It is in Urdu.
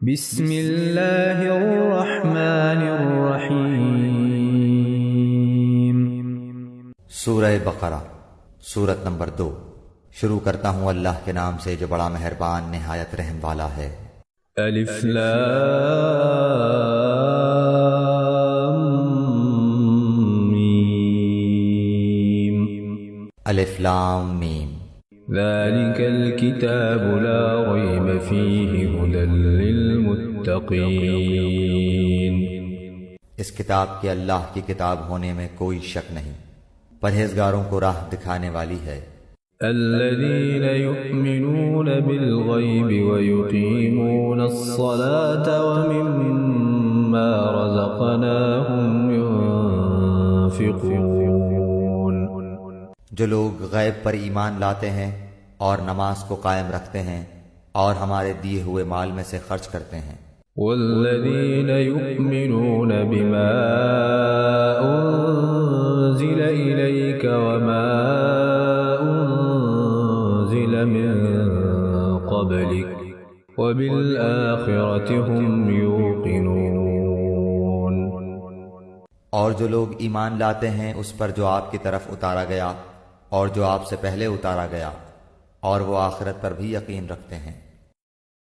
بسم اللہ الرحمن الرحیم۔ سورہ بقرہ، سورت نمبر 2۔ شروع کرتا ہوں اللہ کے نام سے جو بڑا مہربان نہایت رحم والا ہے۔ الف لام میم۔ الف لام میم۔ ذلك الكتاب لا ريب فيه هدى للمتقين۔ اس کتاب کے اللہ کی کتاب ہونے میں کوئی شک نہیں، پرہیزگاروں کو راہ دکھانے والی ہے۔ الذين يؤمنون بالغيب ويقيمون الصلاة ومما رزقناهم ينفقون۔ جو لوگ غیب پر ایمان لاتے ہیں اور نماز کو قائم رکھتے ہیں اور ہمارے دیے ہوئے مال میں سے خرچ کرتے ہیں۔ والذين يؤمنون بما أنزل إليك وما أنزل من قبلك وبالآخرة هم يوقنون۔ اور جو لوگ ایمان لاتے ہیں اس پر جو آپ کی طرف اتارا گیا اور جو آپ سے پہلے اتارا گیا، اور وہ آخرت پر بھی یقین رکھتے ہیں۔